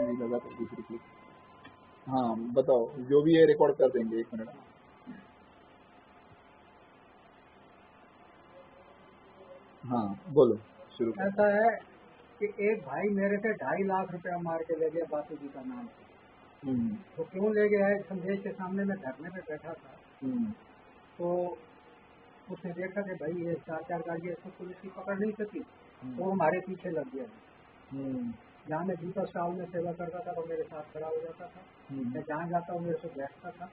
नहीं लगा तो दूसरी क्लिप। हाँ बताओ, जो भी है रिकॉर्ड कर देंगे 1 मिनट। हाँ बोलो, शुरू करो। ऐसा है कि एक भाई मेरे से 2.5 लाख रुपया मार के ले गया बापू जी का नाम से। तो क्यों ले गया है, संदेश के सामने मैं धरने पे बैठा था, तो उसने देखा कि भाई ये 4-4 गाड़ियाँ इसको पुलिस की पकड़ नहीं सकी, वो हमारे पीछे लग गया। जहाँ मैं दीपक स्टॉल में सेवा करता था वो मेरे साथ खड़ा हो जाता था, मैं जहाँ जाता हूँ मेरे से बैठता था,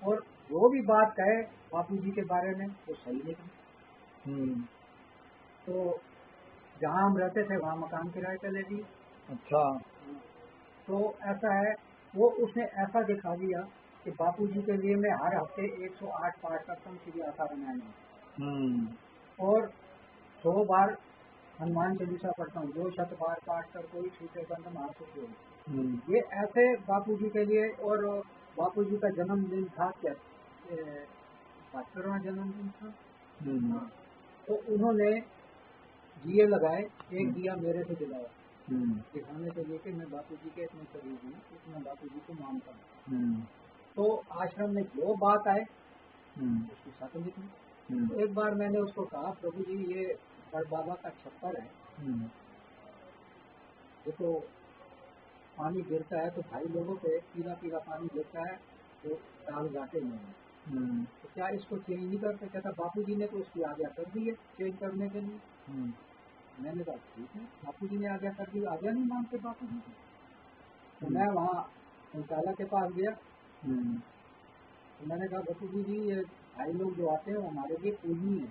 और जो भी बात कहे बापू जी के बारे में वो सही निकली। तो जहाँ हम रहते थे वहाँ मकान किराए पे ले दी। अच्छा। तो ऐसा है, वो उसने ऐसा दिखा दिया कि बापू जी के लिए मैं हर हफ्ते 108 पाठ करता हूँ श्री आशा रामायण, और 100 बार हनुमान चालीसा पढ़ता हूँ, 2 शत बार पाठ कर कोई छूटे बंद महासुख। ये ऐसे बापू जी के लिए। और बापू जी का जन्मदिन था क्या, 72वां जन्मदिन था। हाँ, तो उन्होंने दिए लगाए, एक दिया मेरे से दिलाया दिखाने के लिए कि मैं बापू जी के इतने करीब हूँ, इतना बापू जी को मानता हूँ। तो आश्रम में जो बात आए उसकी साथ लिखी। तो एक बार मैंने उसको कहा, प्रभु जी ये बड़ बाबा का छप्पर है, ये तो पानी गिरता है तो भाई लोगों पे पीला पीला पानी गिरता है तो दाल जाते नहीं है, तो क्या इसको चेंज नहीं करते? कहता बापू जी ने तो उसकी आज्ञा कर दी है चेंज करने के लिए। मैंने कहा ठीक है, बापू जी ने आज्ञा कर दी, आज्ञा नहीं मानते बापू जी की। तो मैं वहाँ संचालक के पास गया, तो मैंने कहा बापू जी ये भाई लोग जो आते हैं वो हमारे लिए पूजनी है,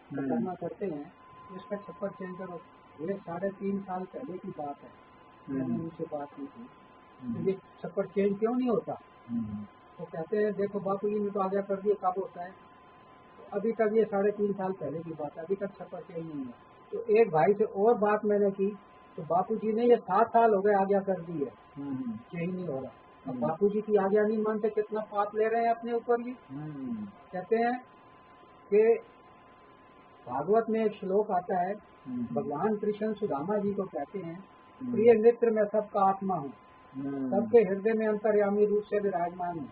करना करते हैं, तो इसका छप्पर चेंज करो। ये 3.5 साल पहले की बात है, मैंने उनसे बात की थी, तो ये छप्पर चेंज क्यों नहीं होता? तो कहते हैं देखो बापू जी ने तो आज्ञा कर दी, कब होता है? तो अभी तक ये 3.5 साल पहले की बात है, अभी तक छप्पर चेंज नहीं है। तो एक भाई से और बात मैंने की, तो बापू जी ने ये 7 साल हो गए आज्ञा कर दी है, चेंज नहीं हो रहा। अब बापू जी की आज्ञा नहीं मानते, कितना पाप ले रहे हैं अपने ऊपर ये। कहते हैं कि भागवत में एक श्लोक आता है, भगवान कृष्ण सुदामा जी को कहते हैं, प्रिय मित्र मैं सबका आत्मा हूँ, सबके हृदय में अंतर्यामी रूप से विराजमान हूँ।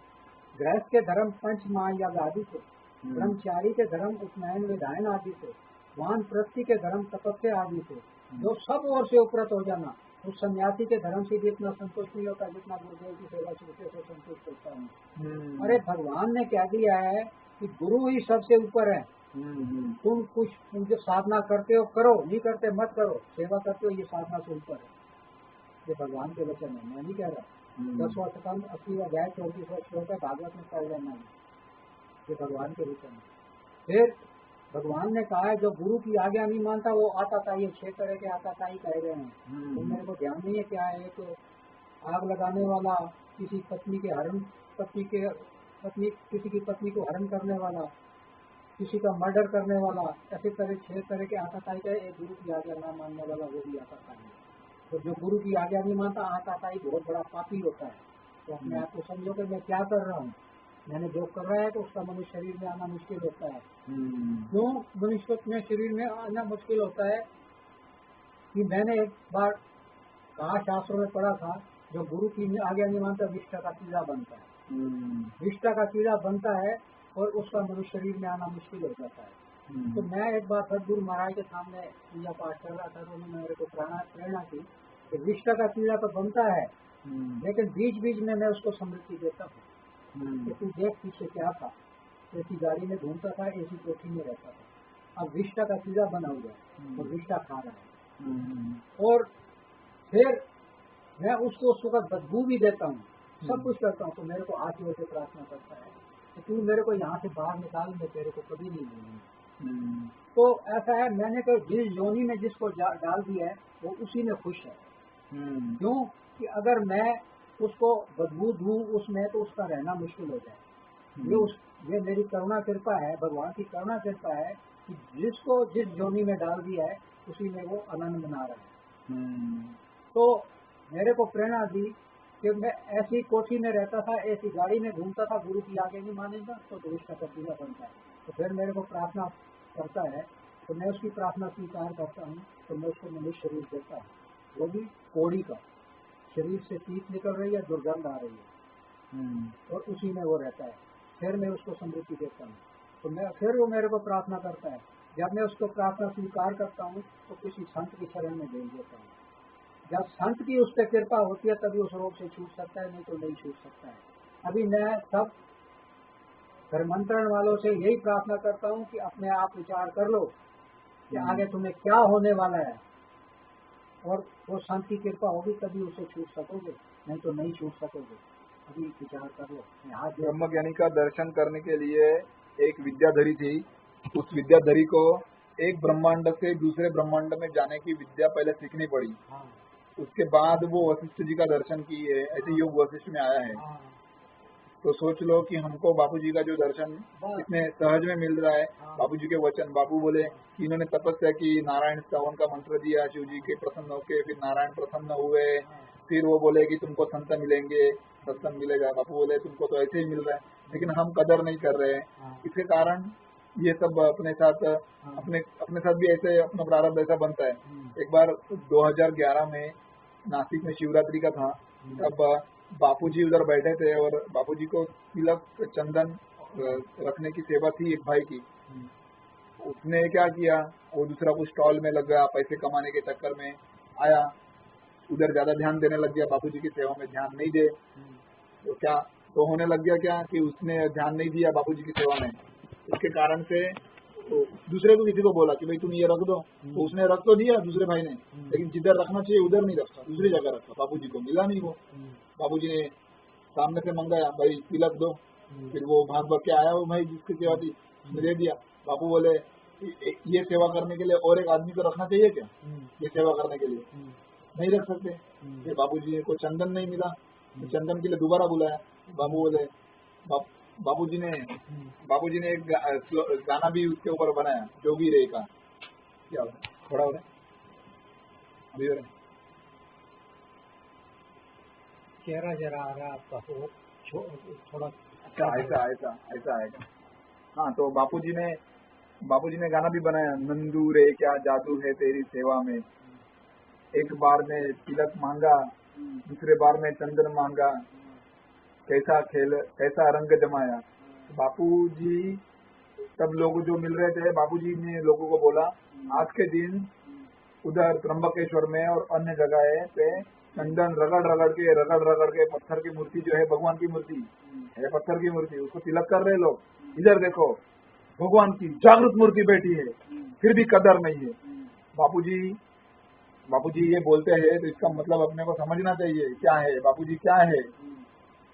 गृहस्थ के धर्म पंच महायज्ञ आदि से, ब्रह्मचारी के धर्म उपनयन विधान आदि से, वानप्रस्थी के धर्म तपस्या आदि से, जो सब ओर से उपरत हो जाना, उस सन्यासी के धर्म से भी इतना संतुष्ट नहीं होता जितना गुरुदेव की सेवा से संतुष्ट होता हूँ। अरे भगवान ने कह दिया है कि गुरु ही सबसे ऊपर है, तुम कुछ जो साधना करते हो करो, नहीं करते मत करो, सेवा करते हो ये साधना से ऊपर है। ये भगवान के वचन है, मैं नहीं कह रहा। 10वां स्कंद 80वां अध्याय 34वां श्लोक है, भागवत में पढ़ लेना है, ये भगवान के वचन है। फिर भगवान ने कहा है जो गुरु की आज्ञा नहीं मानता वो आताताई, ये 6 तरह के आताताई कह रहे हैं, तो मेरे को ध्यान नहीं है क्या है। तो आग लगाने वाला, किसी पत्नी के हरण, किसी की पत्नी को हरण करने वाला, किसी का मर्डर करने वाला, ऐसे तरह 6 तरह के आताताई का एक गुरु की आज्ञा ना मानने वाला वो भी आताताई है। तो जो गुरु की आज्ञा नहीं मानता आताताई बहुत बड़ा पापी होता है। तो अपने आप को समझो कि मैं क्या कर रहा हूँ, मैंने जो कर रहा है तो उसका मनुष्य शरीर में आना मुश्किल होता है। क्यों मनुष्य में शरीर में आना मुश्किल होता है कि मैंने एक बार कहा, शास्त्रों में पढ़ा था, जो गुरु की आज्ञा नहीं मानता विष्ठा का कीड़ा बनता है, विष्ठा का कीड़ा बनता है और उसका मनुष्य शरीर में आना मुश्किल हो जाता है। तो मैं एक बार सदगुरु महाराज के सामने पूजा पाठ कर रहा था, तो उन्होंने मेरे को प्रेरणा की कि विष्ठा का कीड़ा तो बनता है, लेकिन बीच बीच में मैं उसको समृद्धि देता हूँ। कि तू देख पीछे क्या था, ऐसी गाड़ी में घूमता था, ऐसी कोठी में रहता था, अब विष्ठा का कीड़ा बना हुआ है और विष्ठा खा रहा है। और फिर मैं उसको उस वक्त बदबू भी देता हूँ, सब कुछ करता हूँ, तो मेरे को हाथ जोड़ के प्रार्थना करता है कि तू मेरे को यहाँ से बाहर निकाल, मैं तेरे को कभी नहीं भूलूंगा। तो ऐसा है, मैंने तो जिस जोनी में जिसको डाल दिया है वो उसी में खुश है। क्यों कि अगर मैं उसको बदबू दूँ उसमें तो उसका रहना मुश्किल हो जाए। ये मेरी करुणा कृपा है, भगवान की करुणा कृपा है कि जिसको जिस जोनी में डाल दिया है उसी में वो आनंद मना रहा है। तो मेरे को प्रेरणा दी कि मैं ऐसी कोठी में रहता था, ऐसी गाड़ी में घूमता था, गुरु की आगे नहीं मानेगा तो भविष्य का पतीला बनता है। तो फिर मेरे को प्रार्थना करता है तो मैं उसकी प्रार्थना स्वीकार करता हूँ, तो मैं उसको मनुष्य शरीर देता हूँ, वो भी कोड़ी का, शरीर से पीत निकल रही है, दुर्गंध आ रही है, और उसी में वो रहता है। फिर मैं उसको समृद्धि देता हूँ, तो मैं फिर वो मेरे को प्रार्थना करता है। जब मैं उसको प्रार्थना स्वीकार करता हूँ तो किसी संत की शरण में भेज देता हूँ। जब संत की उस पर कृपा होती है तभी उस रोग से छूट सकता है, नहीं तो नहीं छूट सकता है। अभी मैं सब धर्मांतरण वालों से यही प्रार्थना करता हूँ कि अपने आप विचार कर लो कि आगे तुम्हें क्या होने वाला है, और वो संत की कृपा होगी तभी उसे छूट सकोगे, नहीं तो नहीं छूट सकोगे। अभी विचार कर लो। ब्रह्म ज्ञानी का दर्शन करने के लिए एक विद्याधरी थी। उस विद्याधरी को एक ब्रह्मांड से दूसरे ब्रह्मांड में जाने की विद्या पहले सीखनी पड़ी। हाँ, उसके बाद वो वशिष्ठ जी का दर्शन किए। ऐसे योग वशिष्ठ में आया है। हाँ, तो सोच लो कि हमको बापू जी का जो दर्शन इतने सहज में मिल रहा है। बापू जी के वचन, बापू बोले कि इन्होंने तपस्या की, नारायण स्तवन का मंत्र दिया, शिव जी के प्रसन्न होके फिर नारायण प्रसन्न हुए। फिर वो बोले कि तुमको संत मिलेंगे, सत्संग मिलेगा। बापू बोले तुमको तो ऐसे ही मिल रहा है, लेकिन हम कदर नहीं कर रहे हैं। इसके कारण ये सब अपने साथ भी ऐसे अपना प्रारब्ध ऐसा बनता है। एक बार 2011 में नासिक में शिवरात्रि का था, तब बापूजी उधर बैठे थे और बापूजी को तिलक चंदन रखने की सेवा थी एक भाई की। उसने क्या किया, वो दूसरा कुछ स्टॉल में लग गया, पैसे कमाने के चक्कर में आया, उधर ज्यादा ध्यान देने लग गया, बापूजी की सेवा में ध्यान नहीं दे। तो होने लग गया क्या कि उसने ध्यान नहीं दिया बापूजी की सेवा में। इसके कारण से तो दूसरे को किसी को बोला कि भाई तुम ये रख दो, तो उसने रख तो दिया दूसरे भाई ने, लेकिन जिधर रखना चाहिए उधर नहीं रखा, दूसरी जगह रखा। बापूजी को मिला नहीं वो। बापूजी ने सामने से मंगाया, भाई तिलक दो। फिर वो भाग भाग के आया, वो भाई जिसकी सेवा थी उसने दे दिया। बापू बोले ये सेवा करने के लिए और एक आदमी को रखना चाहिए क्या, ये सेवा करने के लिए नहीं रख सकते। फिर बापूजी को चंदन नहीं मिला, तो चंदन के लिए दोबारा बुलाया। बाबू बोले बापूजी ने एक गाना भी उसके ऊपर बनाया, जोगी रे का। क्या हो रहा है, थोड़ा हो रहा है, अभी हो रहा है, चेहरा जरा आ रहा आपका, हो थोड़ा ऐसा आएगा। हाँ, तो बापूजी ने गाना भी बनाया, नंदू रे क्या जादू है तेरी सेवा में। एक बार में तिलक मांगा, दूसरे बार में चंदन मांगा, कैसा खेल कैसा रंग जमाया। बापूजी सब लोग जो मिल रहे थे, बापूजी ने लोगों को बोला आज के दिन उधर त्र्यंबकेश्वर में और अन्य जगह पे चंदन रगड़ के पत्थर की मूर्ति जो है, भगवान की मूर्ति है, पत्थर की मूर्ति, उसको तिलक कर रहे लोग। इधर देखो भगवान की जागृत मूर्ति बैठी है, फिर भी कदर नहीं है। बापूजी ये बोलते हैं तो इसका मतलब अपने को समझना चाहिए क्या है बापूजी क्या है।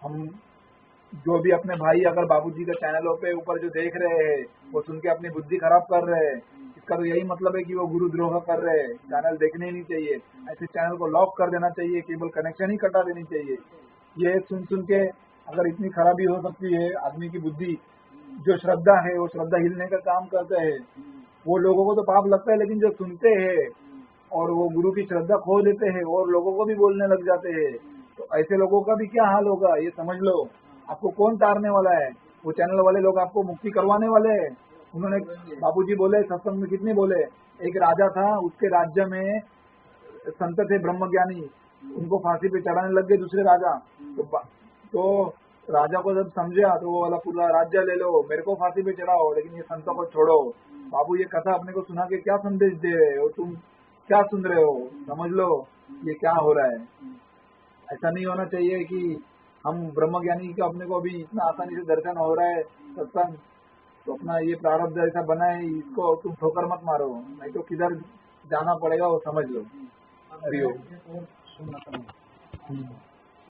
हम जो भी अपने भाई अगर बापूजी के चैनलों पे ऊपर जो देख रहे हैं वो सुन के अपनी बुद्धि खराब कर रहे हैं, इसका तो यही मतलब है कि वो गुरुद्रोह कर रहे हैं। चैनल देखने ही नहीं चाहिए, ऐसे चैनल को लॉक कर देना चाहिए, केबल कनेक्शन ही कटा देनी चाहिए। ये सुन के अगर इतनी खराबी हो सकती है आदमी की बुद्धि, जो श्रद्धा है वो श्रद्धा हिलने का काम करते हैं। वो लोगों को तो पाप लगता है, लेकिन जो सुनते हैं और वो गुरु की श्रद्धा खो देते हैं और लोगों को भी बोलने लग जाते हैं, तो ऐसे लोगों का भी क्या हाल होगा ये समझ लो। आपको कौन तारने वाला है, वो चैनल वाले लोग आपको मुक्ति करवाने वाले हैं। उन्होंने बापूजी बोले सत्संग में कितने बोले, एक राजा था, उसके राज्य में संत थे ब्रह्मज्ञानी, उनको फांसी पे चढ़ाने लग गए दूसरे राजा। तो राजा को जब समझा तो वो वाला पूरा राज्य ले लो, मेरे को फांसी पे चढ़ाओ, लेकिन ये संतों को छोड़ो। बाबू ये कथा अपने को सुना के क्या संदेश दे रहे हो, तुम क्या सुन रहे हो, समझ लो ये क्या हो रहा है। ऐसा नहीं होना चाहिए कि हम ब्रह्मज्ञानी का अपने को अभी इतना आसानी से दर्शन हो रहा है सत्संग, तो अपना ये प्रारब्ध ऐसा बना है, इसको तुम ठोकर मत मारो, नहीं तो किधर जाना पड़ेगा वो समझ लो। हरिओम।